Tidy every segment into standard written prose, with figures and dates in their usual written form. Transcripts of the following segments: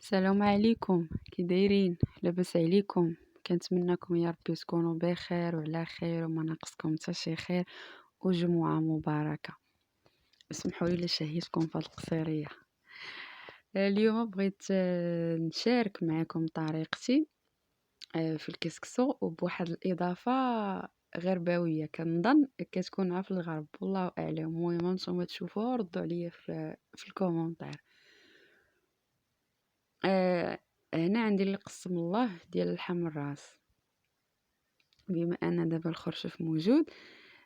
السلام عليكم، كي دايرين؟ لاباس عليكم؟ كنتمنىكم يا ربي تكونوا بخير وعلى خير وما ناقصكم حتى شي خير وجمعة مباركة. اسمحوا لي شهيتكم في هذه القصيرية. اليوم بغيت نشارك معكم طريقتي في الكسكسو وبواحد الإضافة غربوية كنظن كتكون في الغرب، والله أعلم. المهم نتوما تشوفوها وردوا عليا في الكومونتير. آه، هنا عندي اللي قسم الله ديال اللحم الراس. بما ان دابا الخرشف موجود،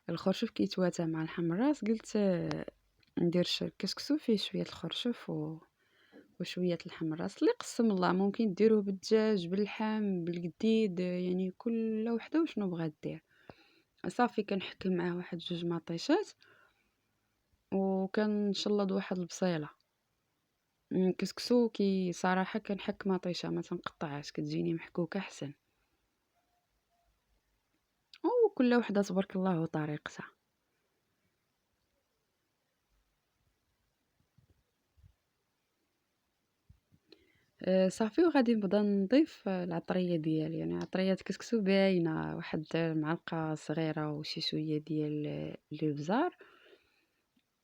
الخرشف كيتواتى مع اللحم الراس، قلت ندير الكسكسو فيه شويه الخرشف وشويه اللحم الراس اللي قسم الله. ممكن ديروه بالدجاج، باللحم، بالقديد، يعني كل وحده وشنو بغات دير. صافي كنحك معاه واحد جوج مطيشات وكنشلض واحد البصيله. كسكسو كي صراحه كنحك مطيشه ما تنقطعهاش، كتجيني محكوكه احسن. وكل وحده تبارك الله وطريقتها. صافي وغادي نبدا نضيف العطريه ديالي، يعني عطريه كسكسو باينه، واحد معلقه صغيره وشي شويه ديال الابزار،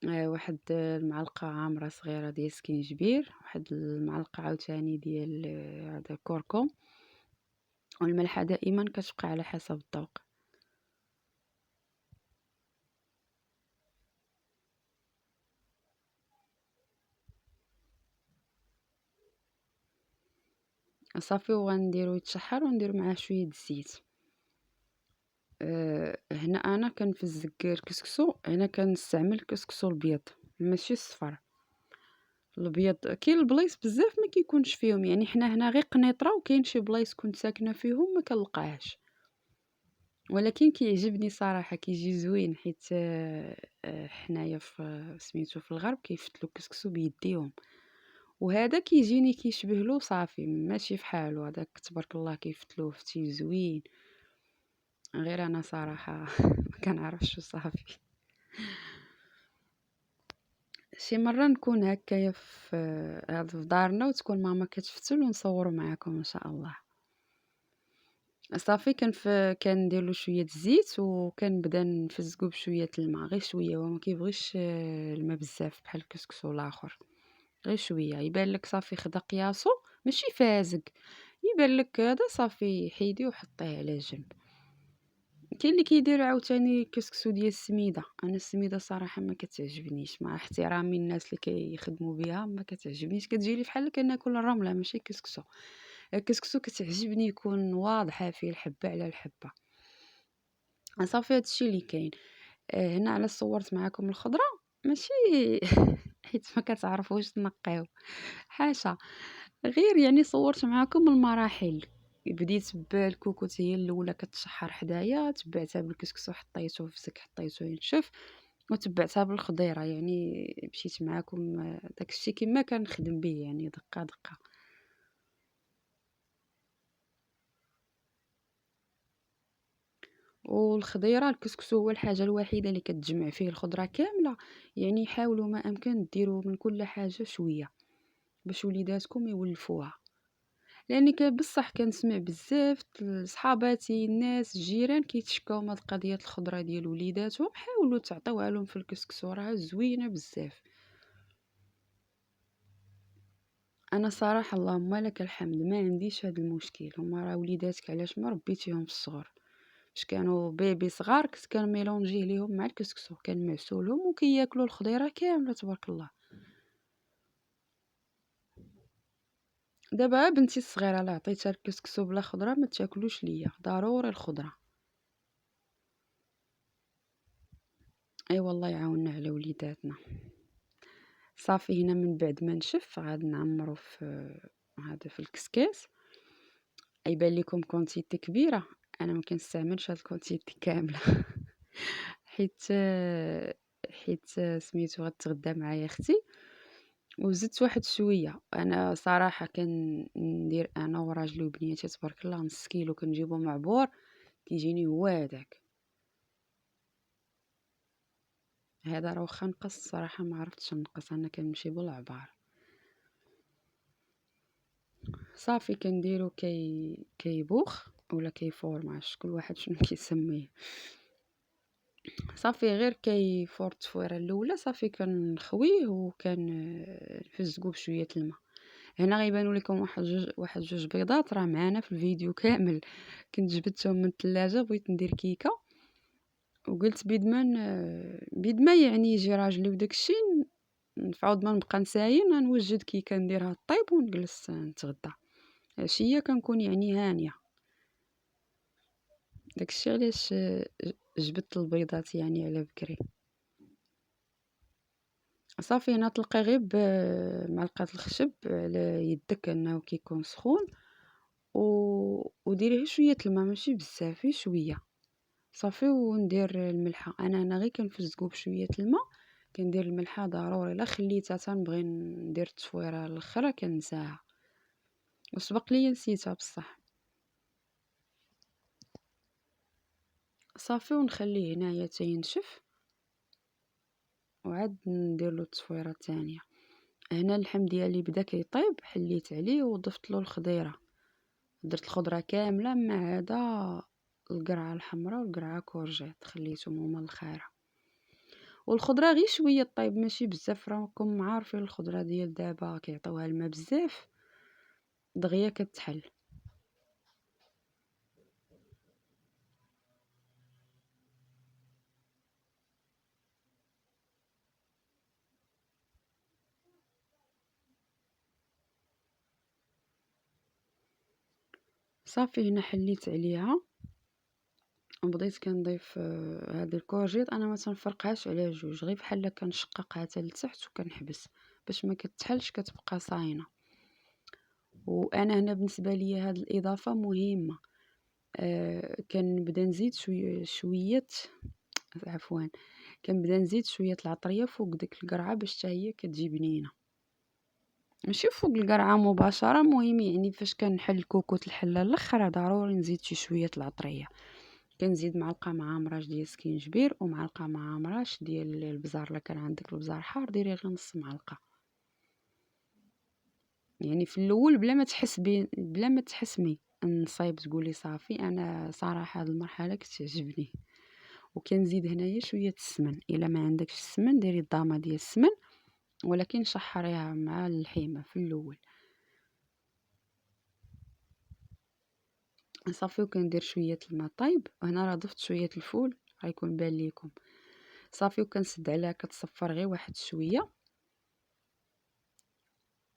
واحد المعلقه عامره صغيره ديال السكينجبير، واحد المعلقه عاوتاني ديال هذا الكركم. والملحه دائما كتبقى على حسب الذوق. صافي وغنديرو يتشحر وندير معاه شويه الزيت. هنا انا كنفزك الكسكسو، هنا كنستعمل الكسكسو الابيض ماشي الصفر. الابيض كاين البلايص بزاف ما كيكونش فيهم، يعني حنا هنا غير قنيطره، وكاين شي بلايص كنت ساكنه فيهم ما كنلقاهش، ولكن كيعجبني صراحه، كيجي زوين حيت حنايا في سميتو في الغرب كيفتلو الكسكسو بيديهم، وهذا كيجيني كيشبه له صافي ماشي فحالو. هذاك تبارك الله كيفتلوه فتيل زوين، غير انا صراحه ما كنعرفش صافي. شي مره نكون هكايا في دارنا وتكون ماما كتفتل ونصوروا معاكم ان شاء الله. صافي كندير له شويه الزيت وكنبدا نفزقو بشويه الماء، غير شويه، وما كيبغيش الماء بزاف بحال الكسكسو الاخر، غير شويه. يبان لك صافي خدا قياسو، ماشي فازق، يبان لك هذا صافي حيديه وحطيه على جنب. كاين اللي كيدير عاوتاني كسكسو ديال السميده. انا السميده صراحه ما كتعجبنيش، مع احترامي الناس اللي كيخدموا بها ما كتعجبنيش، كتجيلي بحال كناكل الرمله ماشي كسكسو. الكسكسو كتعجبني يكون واضحه فيه الحبه على الحبه. صافي هادشي اللي كاين. هنا على صورت معكم الخضره، ماشي حيت ما كتعرفوش تنقيو، حاشا، غير يعني صورت معكم المراحل. بديت بالكوكوت هي الاولى كتشحر حدايا، تبعتها بالكسكسو حطيته في زك حطيته ينشف، وتبعتها بالخضيره. يعني مشيت معكم داكشي كما كنخدم به، يعني دقه دقه. والخضيره الكسكسو هو الحاجه الوحيده اللي كتجمع فيه الخضره كامله، يعني حاولوا ما امكن ديروا من كل حاجه شويه باش وليداتكم يولفوها. لاني بصح كنسمع بزاف صحاباتي الناس الجيران كيتشكاو من هاد قضيه الخضره ديال وليداتهم. حاولوا تعطيوها لهم في الكسكسو، راه زوينه بزاف. انا صراحه اللهم لك الحمد ما عنديش هاد المشكل. هما راه وليداتك علاش ما ربيتيهم في الصغر؟ باش كانوا بيبي صغار كنت كنميلونجيه ليهم مع الكسكسو، كنمعسولهم وكياكلوا الخضيره كامله تبارك الله. دابا بنتي الصغيره لا عطيتها الكسكسو بلا خضره ما تاكلوش ليا، ضروري الخضره. اي والله يعاوننا على وليداتنا. صافي هنا من بعد ما نشف غادي نعمرو في هذا في الكسكاس. يبان لكم كونتيتي كبيره، انا ما كنستعملش هاد الكونتيتي كامله حيت سميتو غتغدى معايا اختي، وزدت واحد شويه. انا صراحه كندير انا وراجلي وبنياتي تبارك الله نص كيلو كنجيبو معبور، كيجيني هو هذاك. هذا راه واخا نقص صراحه ما عرفتش نقص، انا كنمشي بالعبار. صافي كنديرو كيبوخ ولا كيفور، معرفتش كل واحد شنو كيسميه. صافي غير كيفور التفويره الاولى، صافي كنخويه نفزقو بشويه الماء. هنا غيبانوا لكم واحد جوج بيضات راه معانا في الفيديو كامل. كنت جبدتهم من الثلاجه، بغيت ندير كيكه وقلت بيد ما يعني يجي راجلي وداكشي، نفعوض ما نبقى نساين نوجد كيكه نديرها طيب ونجلس نتغدى. العشيه كنكون يعني هانيه. داكشي علاش جبدت البيضات يعني على بكري. صافي هنا تلقي غير بمعلقه الخشب على يدك انه كيكون سخون، وديري غير شويه الماء ماشي بزاف، غير شويه صافي. وندير الملحه، انا هنا غير كنفزقو بشويه الماء، كندير الملحه ضروري. الا خليتها تنبغي ندير التصويره الاخرى كنساها، وسبق لي نسيتها بصح. صافي ونخليه هنايا تينشف وعاد نديرلو التصويره الثانيه. هنا اللحم ديالي بدا كيطيب، حليت عليه وضفت له الخضيره، درت الخضره كامله مع هذا القرعه الحمراء والقرعه كورجيت، خليتهم هما الاخيره. والخضره غير شويه طيب ماشي بزاف، راكم عارفين الخضره ديال دابا كيعطيوها الماء بزاف دغيا كتحل. صافي هنا حليت عليها وبديت كنضيف هاد الكورجيط. انا ما تنفرقهاش على جوج، غير بحال كنشققها حتى لتحت وكنحبس باش ما كتحلش، كتبقى صاينه. وانا هنا بالنسبه لي هاد الاضافه مهمه. كنبدا نزيد شويه عفوا، كنبدا نزيد شويه العطريه فوق ديك القرعه باش حتى هي كتجي بنينه، ماشي فوق القرعه مباشره. مهم يعني فاش كنحل كوكوط الحله الاخر ضروري نزيد شويه العطريه. كنزيد معلقه مع مراش ديال سكينجبير ومعلقه مع مراش ديال البزار. الا كان عندك البزار حار ديري غير نص معلقه. يعني في الاول بلا ما تحسمي نصايب تقولي صافي. انا صراحه هذه المرحله كتعجبني. وكنزيد هنايا شويه السمن، الا ما عندكش السمن ديري الضامه ديال السمن، ولكن شحريها مع اللحيمه في الاول. صافي وكندير شويه الماء طايب. هنا راه ضفت شويه الفول غيكون بان ليكم. صافي وكنسد عليها كتصفر غير واحد شويه.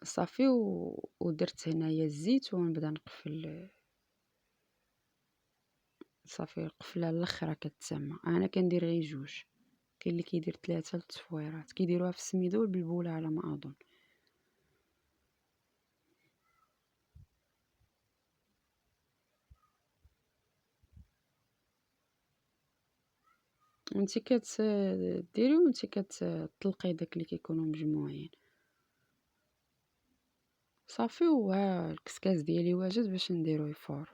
صافي ودرت هنايا الزيت ونبدا نقفل. صافي القفله الاخرى كتسمى. انا كندير غير جوج، كاين اللي كيدير 3 التصفويرات كيديروها في السميدو والبلبوله على ما اظن. وانتي كتديري وانتي كتطلقي داك اللي كيكونوا مجموعين. صافي وها الكسكاس ديالي واجد باش نديرو يفور.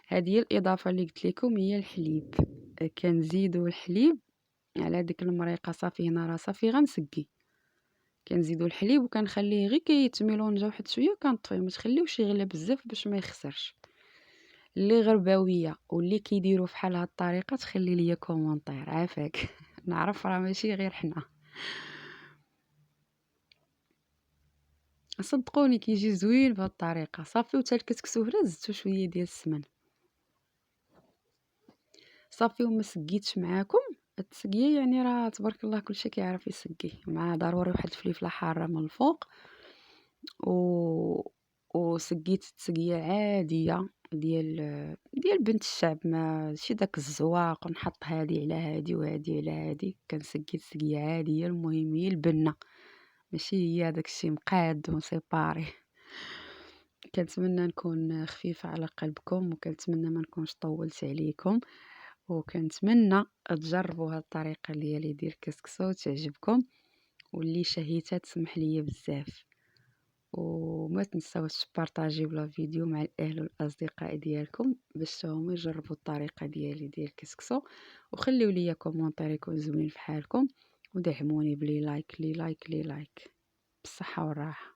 هذه هي الاضافه اللي قلت لكم، هي الحليب. كنزيدو الحليب على ديك المريقه. صافي هنا راه صافي غنسقي، كنزيدو الحليب وكنخليه غير كيتميلونجا واحد شويه وكنطفيه. ما تخليوش يغلى بزاف باش ما يخسرش. اللي غرباويه واللي كيديروا فحال هاد الطريقه تخلي ليا كومونطير عافاك. نعرف راه ماشي غير حنا، صدقوني كيجي زوين بهاد الطريقه. صافي وتا الكسكسو هنا زدتو شويه ديال السمن. صافي وما سقيتش معاكم التسقيه، يعني راه تبارك الله كلشي كيعرف يسقي، مع ضروري واحد الفليفله حاره من الفوق. و وسقيت تسقيه عاديه ديال بنت الشعب، ماشي داك الزواق ونحط هادي على هادي وهادي على هادي. كنسقي تسقيه عاديه. المهم هي البنه، ماشي هي داك الشيء مقاد وسيباري. كنتمنى نكون خفيفه على قلبكم، وكنتمنى ما نكونش طولت عليكم، وكنتمنى تجربوا هاد الطريقه ديالي ديال الكسكسو تعجبكم، واللي شهيتها تسمح ليا بزاف. وما تنساوش تبارطاجيو لا فيديو مع الاهل والاصدقاء ديالكم باش هما يجربوا الطريقه ديالي ديال الكسكسو. وخليو ليا كومونتير يكون زوين في حالكم، ودعموني بلي لايك لي لايك لي لايك. بالصحه والراحه.